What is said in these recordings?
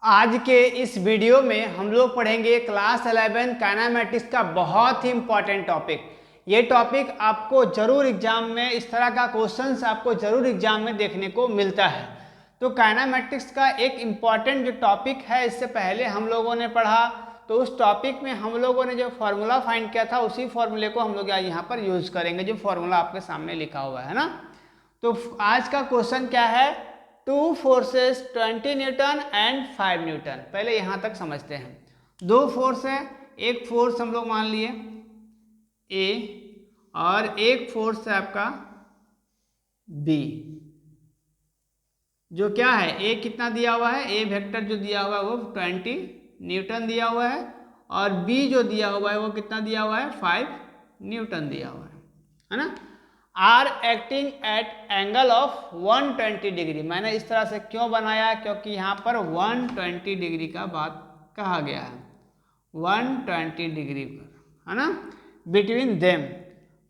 आज के इस वीडियो में हम लोग पढ़ेंगे क्लास 11 काइनेमेटिक्स का बहुत ही इंपॉर्टेंट टॉपिक। ये टॉपिक आपको जरूर एग्जाम में इस तरह का क्वेश्चंस आपको जरूर एग्जाम में देखने को मिलता है। तो काइनेमेटिक्स का एक इम्पॉर्टेंट जो टॉपिक है, इससे पहले हम लोगों ने पढ़ा, तो उस टॉपिक में हम लोगों ने जो फॉर्मूला फाइंड किया था उसी फॉर्मूले को हम लोग यहाँ पर यूज करेंगे, जो फॉर्मूला आपके सामने लिखा हुआ है ना। तो आज का क्वेश्चन क्या है, two forces 20 Newton and 5 Newton. पहले यहां तक समझते हैं। दो फोर्स है, एक फोर्स हम लोग मान लिए ए और एक फोर्स है आपका बी। जो क्या है, ए कितना दिया हुआ है, ए वेक्टर जो दिया हुआ है वो 20 न्यूटन दिया हुआ है, और बी जो दिया हुआ है वो कितना दिया हुआ है, 5 न्यूटन दिया हुआ है ना। R acting at angle of 120 degree. मैंने इस तरह से क्यों बनाया, क्योंकि यहाँ पर 120 डिग्री का बात कहा गया है, 120 डिग्री पर, है ना, between them.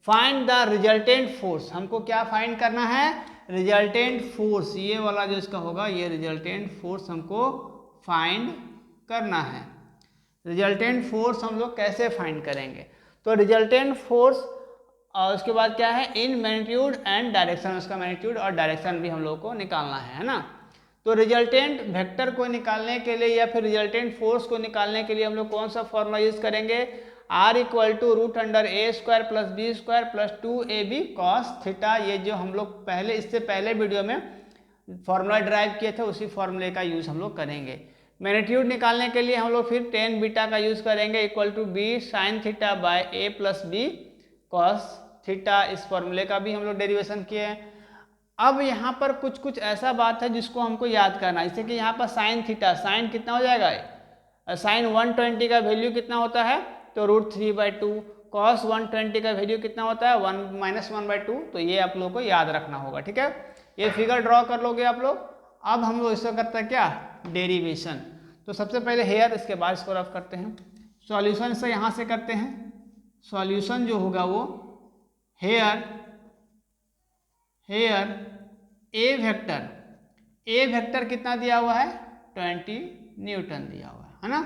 Find the resultant force. हमको क्या फाइंड करना है, रिजल्टेंट फोर्स। ये वाला जो इसका होगा, ये रिजल्टेंट फोर्स हमको फाइंड करना है। रिजल्टेंट फोर्स हम लोग कैसे फाइंड करेंगे, तो रिजल्टेंट फोर्स और उसके बाद क्या है, इन मैग्नीट्यूड एंड डायरेक्शन। उसका मैग्नीट्यूड और डायरेक्शन भी हम लोग को निकालना है ना। तो रिजल्टेंट वेक्टर को निकालने के लिए या फिर रिजल्टेंट फोर्स को निकालने के लिए हम लोग कौन सा फॉर्मूला यूज करेंगे, R equal to root under a square plus B square plus 2ab cos theta. ये जो हम लोग पहले इससे पहले वीडियो में फॉर्मूला ड्राइव किए थे, उसी फॉर्मूले का यूज हम लोग करेंगे। मैग्नीट्यूड निकालने के लिए हम लोग फिर टेन बीटा का यूज करेंगे, equal to b sine theta by a plus b cos theta. इस फॉर्मूले का भी हम लोग डेरिवेशन किए हैं। अब यहाँ पर कुछ कुछ ऐसा बात है जिसको हमको याद करना है, जैसे कि यहाँ पर साइन थीटा, साइन कितना हो जाएगा, साइन 120 का वैल्यू कितना होता है, तो √3/2। कॉस 120 का वैल्यू कितना होता है, 1-1/2। तो ये आप लोगों को याद रखना होगा, ठीक है। ये फिगर ड्रॉ कर लोगे आप लोग। अब हम लोग इसको करते हैं क्या, डेरिवेशन। तो सबसे पहले हेयर, इसके बाद इसको रफ करते हैं। सॉल्यूशन से यहाँ से करते हैं। सॉल्यूशन जो होगा वो हेयर ए वेक्टर कितना दिया हुआ है, 20 न्यूटन दिया हुआ है ना।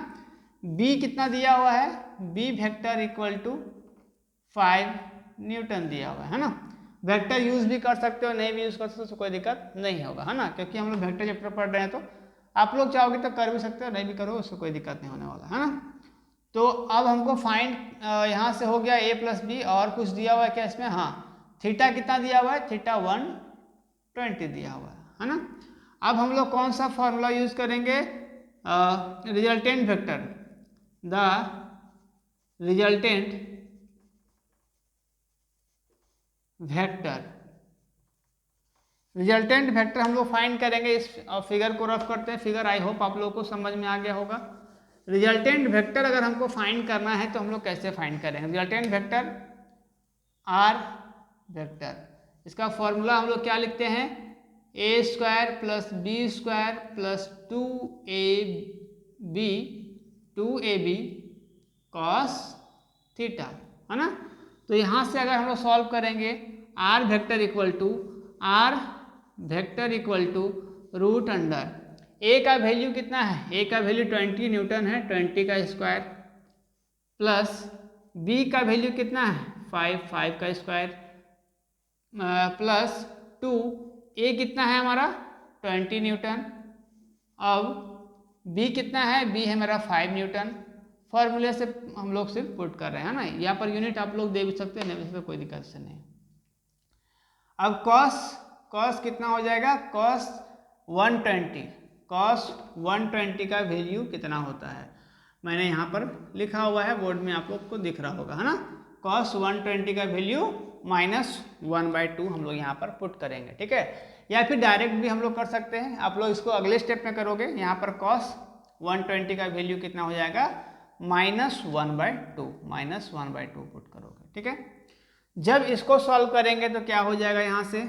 बी कितना दिया हुआ है, b vector equal to 5 newton दिया हुआ है ना। वेक्टर यूज भी कर सकते हो, नहीं भी यूज कर सकते हो, कोई दिक्कत नहीं होगा, है ना, क्योंकि हम लोग वेक्टर चैप्टर पढ़ रहे हैं। तो आप लोग चाहोगे तो कर भी सकते हो, नहीं भी करो, उससे कोई दिक्कत नहीं होने वाला, है ना। तो अब हमको फाइंड यहाँ से हो गया ए प्लस बी, और कुछ दिया हुआ है क्या इसमें, हाँ, थीटा कितना दिया हुआ है, थीटा 120 दिया हुआ है ना। अब हम लोग कौन सा फॉर्मूला यूज करेंगे, resultant vector, the resultant vector हम लोग फाइंड करेंगे। इस फिगर को रफ करते हैं। फिगर आई होप आप लोगों को समझ में आ गया होगा। रिजल्टेंट वेक्टर अगर हमको फाइंड करना है तो हम लोग कैसे फाइंड करेंगे, रिजल्टेंट वेक्टर आर वेक्टर, इसका फॉर्मूला हम लोग क्या लिखते हैं, A square plus B square plus 2ab cos theta, है ना। तो यहाँ से अगर हम लोग सॉल्व करेंगे, R vector equal to root under A का वैल्यू कितना है, ए का वैल्यू 20 न्यूटन है, 20 का स्क्वायर प्लस बी का वैल्यू कितना है, 5 का स्क्वायर प्लस 2, ए कितना है हमारा 20 न्यूटन, अब बी कितना है, बी है मेरा 5 न्यूटन। फॉर्मूले से हम लोग सिर्फ पुट कर रहे हैं ना, यहाँ पर यूनिट आप लोग दे भी सकते हैं, नहीं, कोई दिक्कत से नहीं। अब कॉस कितना हो जाएगा, कॉस 120 का वैल्यू कितना होता है, मैंने यहाँ पर लिखा हुआ है, बोर्ड में आप लोग को दिख रहा होगा, है ना। कॉस 120 का वैल्यू -1/2 हम लोग यहाँ पर पुट करेंगे, ठीक है। या फिर डायरेक्ट भी हम लोग कर सकते हैं, आप लोग इसको अगले स्टेप में करोगे। यहाँ पर कॉस 120 का वैल्यू कितना हो जाएगा, -1/2 पुट करोगे, ठीक है। जब इसको सॉल्व करेंगे तो क्या हो जाएगा, यहाँ से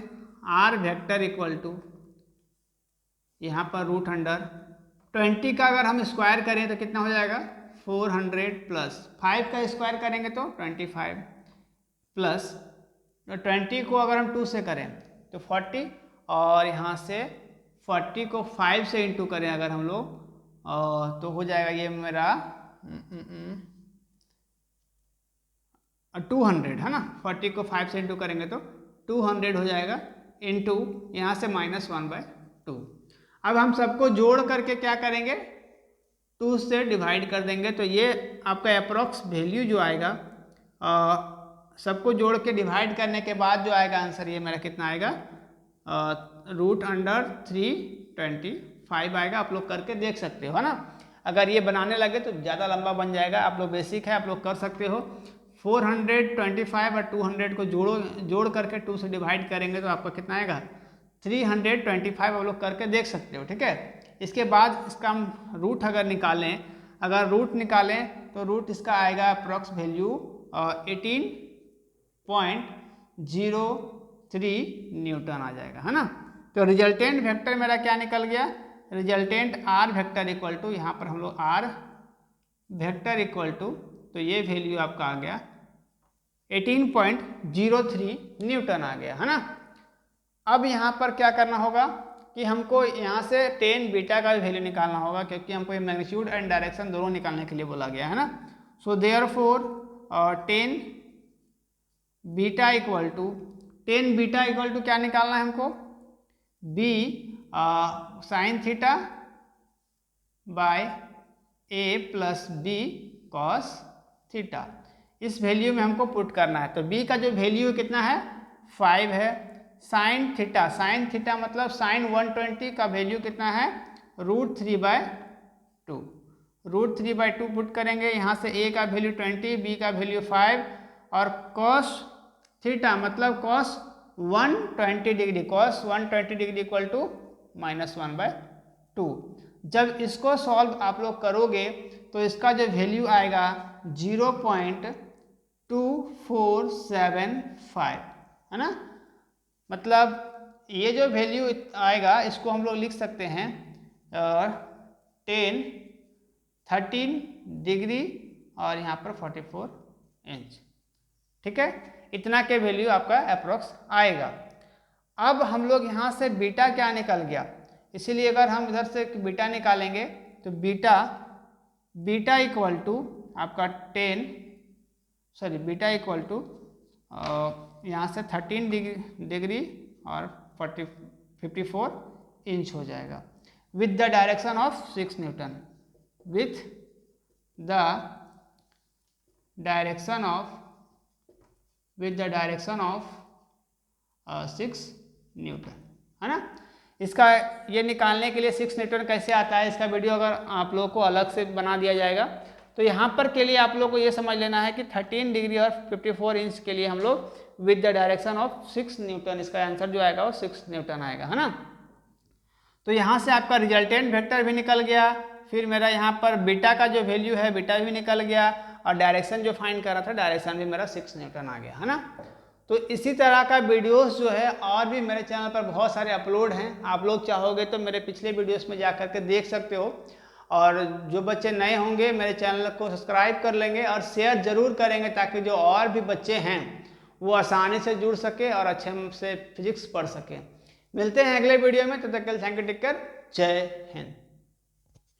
आर वेक्टर इक्वल टू, यहाँ पर रूट अंडर 20 का अगर हम स्क्वायर करें तो कितना हो जाएगा, 400 प्लस 5 का स्क्वायर करेंगे तो 25 प्लस 20 को अगर हम 2 से करें तो 40, और यहाँ से 40 को 5 से इंटू करें अगर हम लोग तो हो जाएगा ये मेरा 200 है ना। 40 को 5 से इंटू करेंगे तो 200 हो जाएगा, इंटू यहाँ से -1/2। अब हम सबको जोड़ करके क्या करेंगे, 2 से डिवाइड कर देंगे, तो ये आपका अप्रॉक्स वैल्यू जो आएगा, सबको जोड़ के डिवाइड करने के बाद जो आएगा आंसर, ये मेरा कितना आएगा, √325 आएगा। आप लोग करके देख सकते हो, है ना। अगर ये बनाने लगे तो ज़्यादा लंबा बन जाएगा, आप लोग बेसिक है, आप लोग कर सकते हो। 425 और 200 को जोड़ करके 2 से डिवाइड करेंगे तो आपका कितना आएगा, 325। आप लोग करके देख सकते हो, ठीक है। इसके बाद इसका हम रूट अगर निकालें, तो रूट इसका आएगा अप्रॉक्स वैल्यू 18.03 न्यूटन आ जाएगा, है ना। तो रिजल्टेंट वेक्टर मेरा क्या निकल गया, resultant R vector equal to, यहाँ पर हम लोग आर वेक्टर इक्वल टू, तो ये वैल्यू आपका आ गया 18.03 न्यूटन आ गया, है ना। अब यहाँ पर क्या करना होगा कि हमको यहाँ से 10 बीटा का वैल्यू निकालना होगा, क्योंकि हमको ये मैग्नीट्यूड एंड डायरेक्शन दोनों निकालने के लिए बोला गया है ना। So therefore 10 beta equal to क्या निकालना है हमको, b sine theta by a plus b cos theta. इस वैल्यू में हमको पुट करना है। तो b का जो वैल्यू कितना है, 5 है। साइन थीटा मतलब साइन 120 का वैल्यू कितना है, √3/2। √3/2 पुट करेंगे, यहाँ से a का वैल्यू 20, b का वैल्यू 5, और कॉस थीटा मतलब cos 120 degree, cos 120 degree equal to -1/2। जब इसको सॉल्व आप लोग करोगे तो इसका जो वैल्यू आएगा 0.2475, है ना। मतलब ये जो वैल्यू आएगा इसको हम लोग लिख सकते हैं 13 डिग्री और यहाँ पर 44 इंच, ठीक है। इतना के वैल्यू आपका अप्रोक्स आएगा। अब हम लोग यहाँ से बीटा क्या निकल गया, इसीलिए अगर हम इधर से बीटा निकालेंगे तो बीटा इक्वल टू आपका बीटा इक्वल टू यहाँ से 13 डिग्री और 54 इंच हो जाएगा, with the direction of 6 Newton, with the direction of 6 Newton, है ना। इसका ये निकालने के लिए 6 न्यूटन कैसे आता है, इसका वीडियो अगर आप लोगों को अलग से बना दिया जाएगा। तो यहाँ पर के लिए आप लोग को ये समझ लेना है कि 13 डिग्री और 54 इंच के लिए हम लोग with the direction of 6 Newton, इसका आंसर जो आएगा वो 6 न्यूटन आएगा, है ना। तो यहाँ से आपका रिजल्टेंट वेक्टर भी निकल गया, फिर मेरा यहाँ पर बीटा का जो वैल्यू है बीटा भी निकल गया, और डायरेक्शन जो फाइंड कर रहा था डायरेक्शन भी मेरा 6 न्यूटन आ गया, है ना। तो इसी तरह का वीडियोस जो है और भी मेरे चैनल पर बहुत सारे अपलोड हैं, आप लोग चाहोगे तो मेरे पिछले वीडियोस में जा करके देख सकते हो। और जो बच्चे नए होंगे मेरे चैनल को सब्सक्राइब कर लेंगे और शेयर जरूर करेंगे, ताकि जो और भी बच्चे हैं वो आसानी से जुड़ सके और अच्छे से फिजिक्स पढ़ सके। मिलते हैं अगले वीडियो में, तब तक के लिए थैंक यू, टेक केयर, जय हिंद।